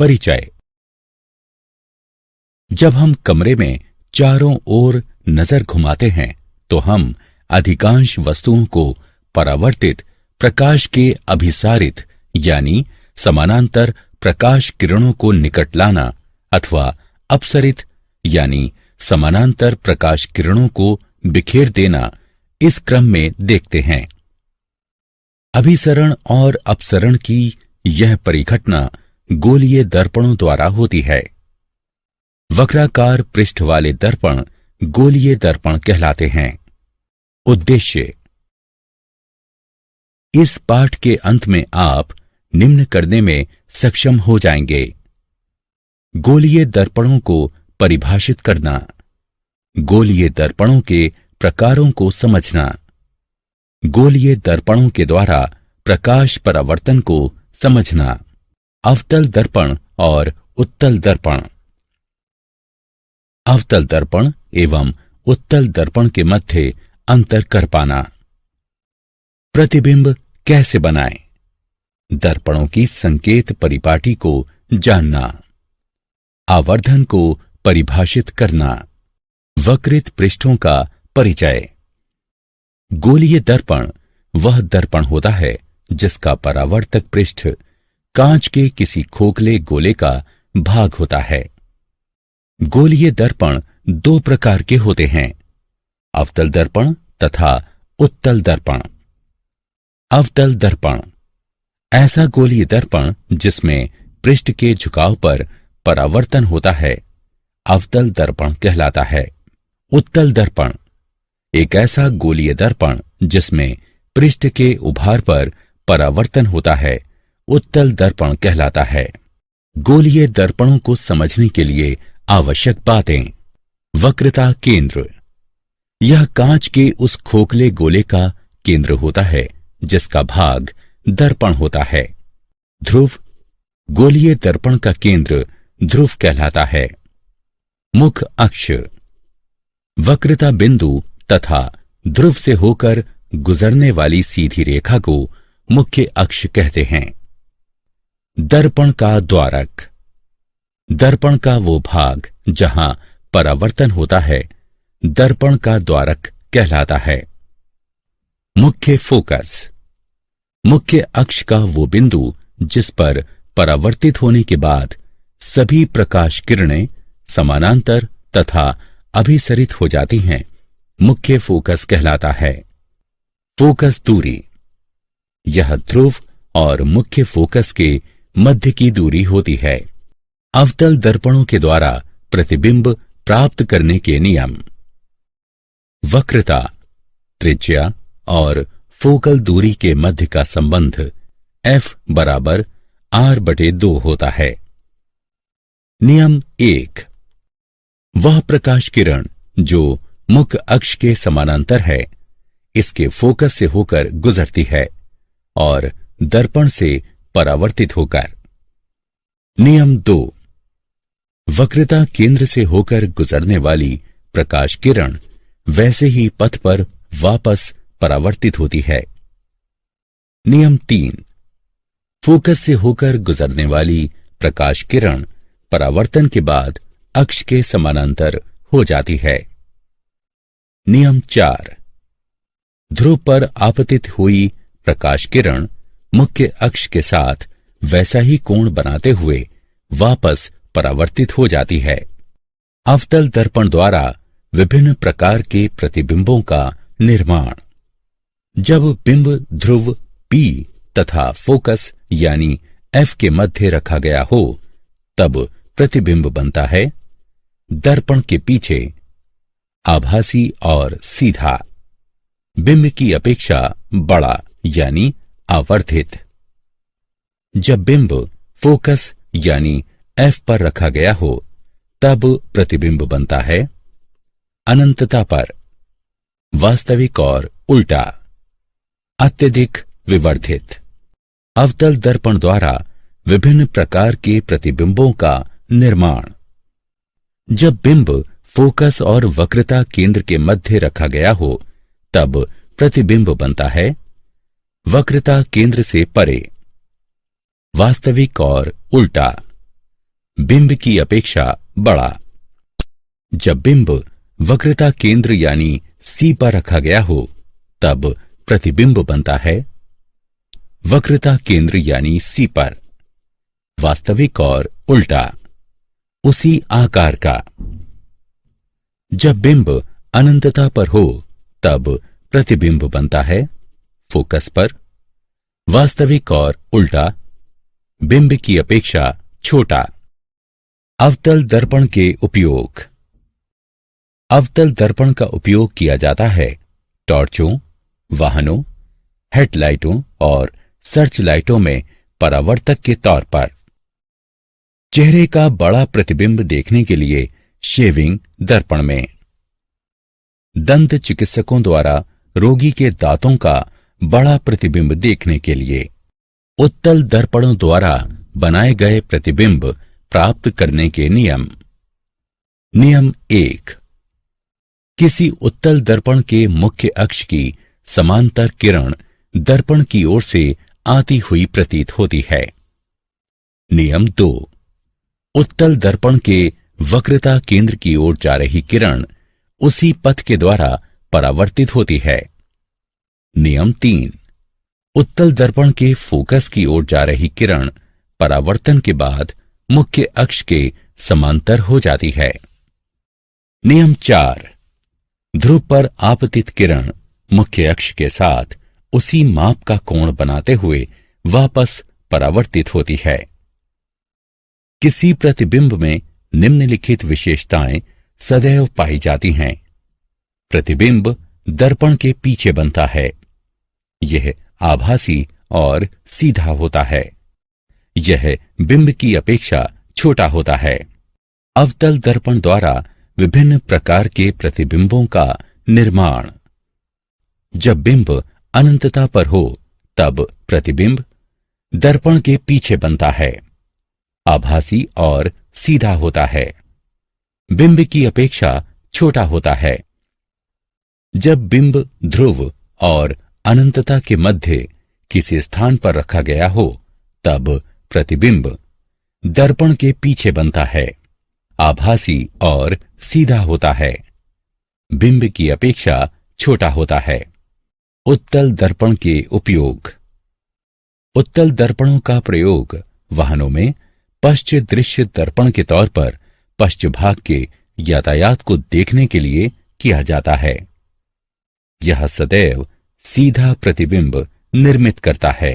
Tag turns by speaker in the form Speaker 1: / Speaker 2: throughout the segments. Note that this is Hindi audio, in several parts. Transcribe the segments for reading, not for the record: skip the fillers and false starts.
Speaker 1: परिचय। जब हम कमरे में चारों ओर नजर घुमाते हैं तो हम अधिकांश वस्तुओं को परावर्तित प्रकाश के अभिसारित यानी समानांतर प्रकाश किरणों को निकट लाना अथवा अपसरित यानी समानांतर प्रकाश किरणों को बिखेर देना इस क्रम में देखते हैं। अभिसरण और अपसरण की यह परिघटना गोलीय दर्पणों द्वारा होती है। वक्राकार पृष्ठ वाले दर्पण गोलीय दर्पण कहलाते हैं। उद्देश्य। इस पाठ के अंत में आप निम्न करने में सक्षम हो जाएंगे। गोलीय दर्पणों को परिभाषित करना, गोलीय दर्पणों के प्रकारों को समझना, गोलीय दर्पणों के द्वारा प्रकाश परावर्तन को समझना, अवतल दर्पण और उत्तल दर्पण। अवतल दर्पण एवं उत्तल दर्पण के मध्य अंतर कर पाना। प्रतिबिंब कैसे बनाएं? दर्पणों की संकेत परिपाटी को जानना, आवर्धन को परिभाषित करना, वक्रित पृष्ठों का परिचय। गोलीय दर्पण वह दर्पण होता है जिसका परावर्तक पृष्ठ कांच के किसी खोखले गोले का भाग होता है। गोलीय दर्पण दो प्रकार के होते हैं, अवतल दर्पण तथा उत्तल दर्पण। अवतल दर्पण ऐसा गोलीय दर्पण जिसमें पृष्ठ के झुकाव पर परावर्तन होता है, अवतल दर्पण कहलाता है। उत्तल दर्पण एक ऐसा गोलीय दर्पण जिसमें पृष्ठ के उभार पर परावर्तन होता है, उत्तल दर्पण कहलाता है। गोलीय दर्पणों को समझने के लिए आवश्यक बातें। वक्रता केंद्र, यह कांच के उस खोखले गोले का केंद्र होता है जिसका भाग दर्पण होता है। ध्रुव, गोलीय दर्पण का केंद्र ध्रुव कहलाता है। मुख अक्ष, वक्रता बिंदु तथा ध्रुव से होकर गुजरने वाली सीधी रेखा को मुख्य अक्ष कहते हैं। दर्पण का द्वारक, दर्पण का वो भाग जहां परावर्तन होता है, दर्पण का द्वारक कहलाता है। मुख्य फोकस, मुख्य अक्ष का वो बिंदु जिस पर परावर्तित होने के बाद सभी प्रकाश किरणें समानांतर तथा अभिसरित हो जाती हैं, मुख्य फोकस कहलाता है। फोकस दूरी, यह ध्रुव और मुख्य फोकस के मध्य की दूरी होती है। अवतल दर्पणों के द्वारा प्रतिबिंब प्राप्त करने के नियम। वक्रता, त्रिज्या और फोकल दूरी के मध्य का संबंध F बराबर R/2 होता है। नियम 1, वह प्रकाश किरण जो मुख्य अक्ष के समानांतर है, इसके फोकस से होकर गुजरती है और दर्पण से परावर्तित होकर। नियम 2, वक्रता केंद्र से होकर गुजरने वाली प्रकाश किरण वैसे ही पथ पर वापस परावर्तित होती है। नियम 3, फोकस से होकर गुजरने वाली प्रकाश किरण परावर्तन के बाद अक्ष के समानांतर हो जाती है। नियम 4, ध्रुव पर आपतित हुई प्रकाश किरण मुख्य अक्ष के साथ वैसा ही कोण बनाते हुए वापस परावर्तित हो जाती है। अवतल दर्पण द्वारा विभिन्न प्रकार के प्रतिबिंबों का निर्माण। जब बिंब ध्रुव P तथा फोकस यानी F के मध्य रखा गया हो तब प्रतिबिंब बनता है दर्पण के पीछे, आभासी और सीधा, बिंब की अपेक्षा बड़ा यानी आवर्धित। जब बिंब फोकस यानी F पर रखा गया हो तब प्रतिबिंब बनता है अनंतता पर, वास्तविक और उल्टा, अत्यधिक विवर्धित। अवतल दर्पण द्वारा विभिन्न प्रकार के प्रतिबिंबों का निर्माण। जब बिंब फोकस और वक्रता केंद्र के मध्य रखा गया हो तब प्रतिबिंब बनता है वक्रता केंद्र से परे, वास्तविक और उल्टा, बिंब की अपेक्षा बड़ा। जब बिंब वक्रता केंद्र यानी सी पर रखा गया हो तब प्रतिबिंब बनता है वक्रता केंद्र यानी सी पर, वास्तविक और उल्टा उसी आकार का। जब बिंब अनंतता पर हो तब प्रतिबिंब बनता है फोकस पर, वास्तविक और उल्टा बिंब की अपेक्षा छोटा। अवतल दर्पण के उपयोग। अवतल दर्पण का उपयोग किया जाता है टॉर्चों, वाहनों, हेडलाइटों और सर्च लाइटों में परावर्तक के तौर पर। चेहरे का बड़ा प्रतिबिंब देखने के लिए शेविंग दर्पण में। दंत चिकित्सकों द्वारा रोगी के दांतों का बड़ा प्रतिबिंब देखने के लिए उत्तल दर्पणों द्वारा बनाए गए प्रतिबिंब प्राप्त करने के नियम। नियम 1। किसी उत्तल दर्पण के मुख्य अक्ष की समांतर किरण दर्पण की ओर से आती हुई प्रतीत होती है। नियम 2। उत्तल दर्पण के वक्रता केंद्र की ओर जा रही किरण उसी पथ के द्वारा परावर्तित होती है। नियम 3। उत्तल दर्पण के फोकस की ओर जा रही किरण परावर्तन के बाद मुख्य अक्ष के समांतर हो जाती है। नियम 4। ध्रुव पर आपतित किरण मुख्य अक्ष के साथ उसी माप का कोण बनाते हुए वापस परावर्तित होती है। किसी प्रतिबिंब में निम्नलिखित विशेषताएं सदैव पाई जाती हैं। प्रतिबिंब दर्पण के पीछे बनता है। यह आभासी और सीधा होता है। यह बिंब की अपेक्षा छोटा होता है। अवतल दर्पण द्वारा विभिन्न प्रकार के प्रतिबिंबों का निर्माण। जब बिंब अनंतता पर हो तब प्रतिबिंब दर्पण के पीछे बनता है, आभासी और सीधा होता है, बिंब की अपेक्षा छोटा होता है। जब बिंब ध्रुव और अनंतता के मध्य किसी स्थान पर रखा गया हो तब प्रतिबिंब दर्पण के पीछे बनता है, आभासी और सीधा होता है, बिंब की अपेक्षा छोटा होता है। उत्तल दर्पण के उपयोग। उत्तल दर्पणों का प्रयोग वाहनों में पश्च दृश्य दर्पण के तौर पर पश्च भाग के यातायात को देखने के लिए किया जाता है। यह सदैव सीधा प्रतिबिंब निर्मित करता है।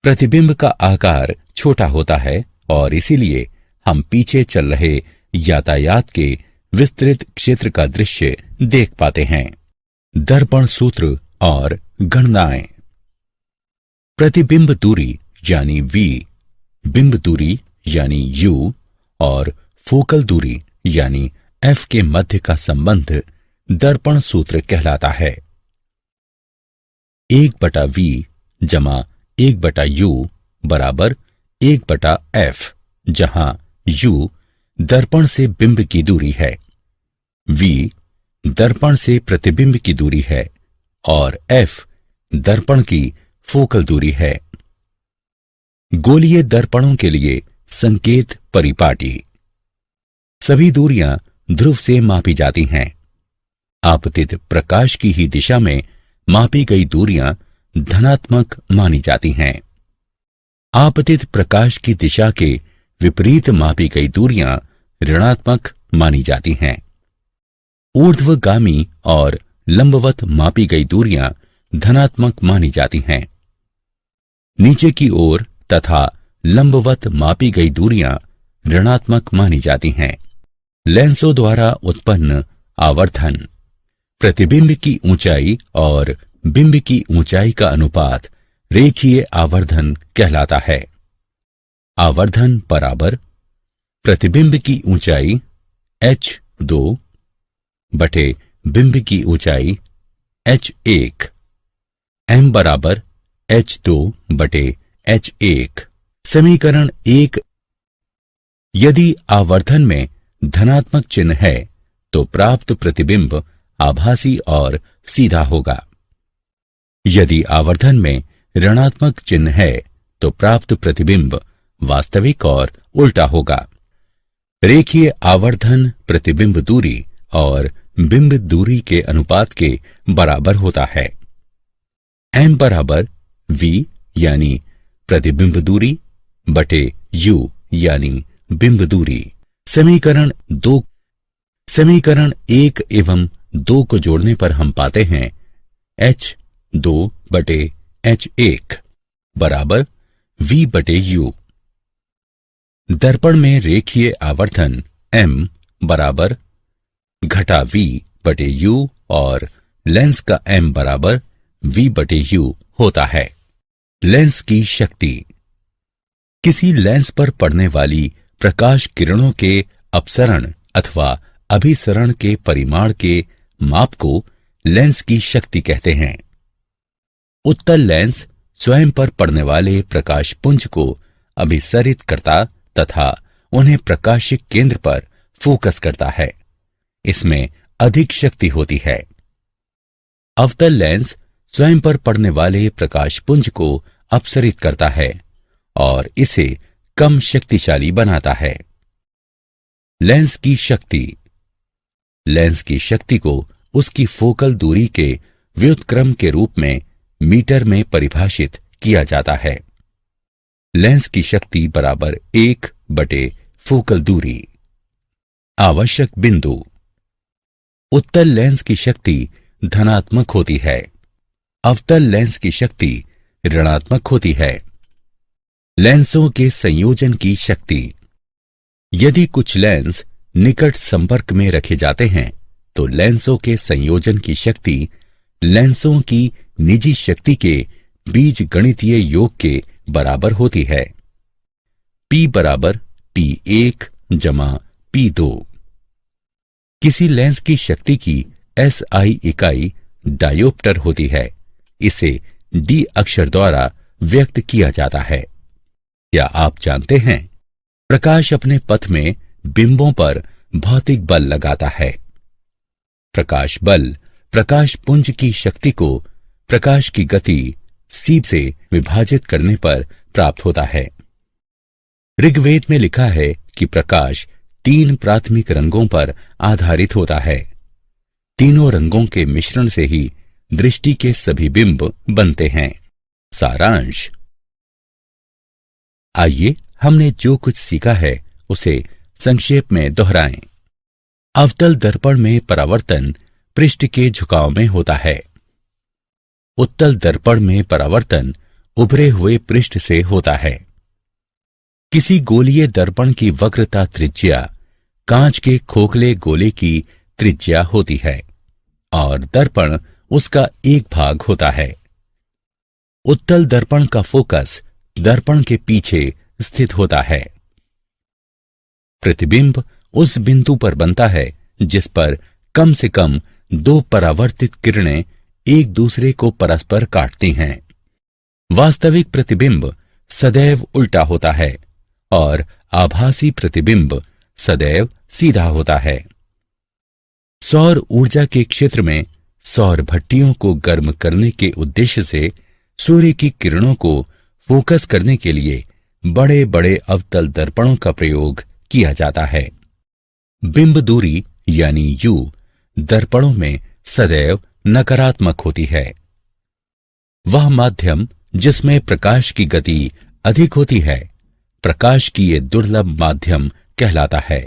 Speaker 1: प्रतिबिंब का आकार छोटा होता है और इसीलिए हम पीछे चल रहे यातायात के विस्तृत क्षेत्र का दृश्य देख पाते हैं। दर्पण सूत्र और गणनाएं। प्रतिबिंब दूरी यानी v, बिंब दूरी यानी u और फोकल दूरी यानी f के मध्य का संबंध दर्पण सूत्र कहलाता है। 1/v जमा 1/u बराबर 1/f, जहां u दर्पण से बिंब की दूरी है, v दर्पण से प्रतिबिंब की दूरी है और f दर्पण की फोकल दूरी है। गोलीय दर्पणों के लिए संकेत परिपाटी। सभी दूरियां ध्रुव से मापी जाती हैं। आपतित प्रकाश की ही दिशा में मापी गई दूरियां धनात्मक मानी जाती हैं। आपतित प्रकाश की दिशा के विपरीत मापी गई दूरियां ऋणात्मक मानी जाती हैं। ऊर्ध्वगामी और लंबवत मापी गई दूरियां धनात्मक मानी जाती हैं। नीचे की ओर तथा लंबवत मापी गई दूरियां ऋणात्मक मानी जाती हैं। लेंसों द्वारा उत्पन्न आवर्धन। प्रतिबिंब की ऊंचाई और बिंब की ऊंचाई का अनुपात रेखीय आवर्धन कहलाता है। आवर्धन बराबर प्रतिबिंब की ऊंचाई h2 बटे बिंब की ऊंचाई h1, m बराबर h2 बटे h1। समीकरण 1। यदि आवर्धन में धनात्मक चिन्ह है तो प्राप्त प्रतिबिंब आभासी और सीधा होगा। यदि आवर्धन में ऋणात्मक चिन्ह है तो प्राप्त प्रतिबिंब वास्तविक और उल्टा होगा। रेखीय आवर्धन प्रतिबिंब दूरी और बिंब दूरी के अनुपात के बराबर होता है। m बराबर v यानी प्रतिबिंब दूरी बटे u यानी बिंब दूरी। समीकरण 1 एवं 2 को जोड़ने पर हम पाते हैं h2 बटे h1 बराबर v बटे u। दर्पण में रेखीय आवर्धन m बराबर घटा v बटे u और लेंस का m बराबर v बटे u होता है। लेंस की शक्ति। किसी लेंस पर पड़ने वाली प्रकाश किरणों के अपसरण अथवा अभिसरण के परिमाण के माप को लेंस की शक्ति कहते हैं। उत्तल लेंस स्वयं पर पड़ने वाले प्रकाश पुंज को अभिसरित करता तथा उन्हें प्रकाशिक केंद्र पर फोकस करता है। इसमें अधिक शक्ति होती है। अवतल लेंस स्वयं पर पड़ने वाले प्रकाश पुंज को अपसरित करता है और इसे कम शक्तिशाली बनाता है। लेंस की शक्ति। लेंस की शक्ति को उसकी फोकल दूरी के व्युत्क्रम के रूप में मीटर में परिभाषित किया जाता है। लेंस की शक्ति बराबर 1 बटे फोकल दूरी। आवश्यक बिंदु। उत्तल लेंस की शक्ति धनात्मक होती है। अवतल लेंस की शक्ति ऋणात्मक होती है। लेंसों के संयोजन की शक्ति। यदि कुछ लेंस निकट संपर्क में रखे जाते हैं तो लेंसों के संयोजन की शक्ति लेंसों की निजी शक्ति के बीजगणितीय योग के बराबर होती है। P बराबर P1 जमा P2। किसी लेंस की शक्ति की SI इकाई डायोप्टर होती है। इसे D अक्षर द्वारा व्यक्त किया जाता है। क्या आप जानते हैं प्रकाश अपने पथ में बिंबों पर भौतिक बल लगाता है। प्रकाश बल प्रकाश पुंज की शक्ति को प्रकाश की गति c से विभाजित करने पर प्राप्त होता है। ऋग्वेद में लिखा है कि प्रकाश 3 प्राथमिक रंगों पर आधारित होता है। तीनों रंगों के मिश्रण से ही दृष्टि के सभी बिंब बनते हैं। सारांश। आइए हमने जो कुछ सीखा है उसे संक्षेप में दोहराएं। अवतल दर्पण में परावर्तन पृष्ठ के झुकाव में होता है। उत्तल दर्पण में परावर्तन उभरे हुए पृष्ठ से होता है। किसी गोलीय दर्पण की वक्रता त्रिज्या कांच के खोखले गोले की त्रिज्या होती है और दर्पण उसका एक भाग होता है। उत्तल दर्पण का फोकस दर्पण के पीछे स्थित होता है। प्रतिबिंब उस बिंदु पर बनता है जिस पर कम से कम 2 परावर्तित किरणें एक दूसरे को परस्पर काटती हैं। वास्तविक प्रतिबिंब सदैव उल्टा होता है और आभासी प्रतिबिंब सदैव सीधा होता है। सौर ऊर्जा के क्षेत्र में सौर भट्टियों को गर्म करने के उद्देश्य से सूर्य की किरणों को फोकस करने के लिए बड़े बड़े अवतल दर्पणों का प्रयोग किया जाता है। बिंब दूरी यानी U दर्पणों में सदैव नकारात्मक होती है। वह माध्यम जिसमें प्रकाश की गति अधिक होती है प्रकाश की ये दुर्लभ माध्यम कहलाता है।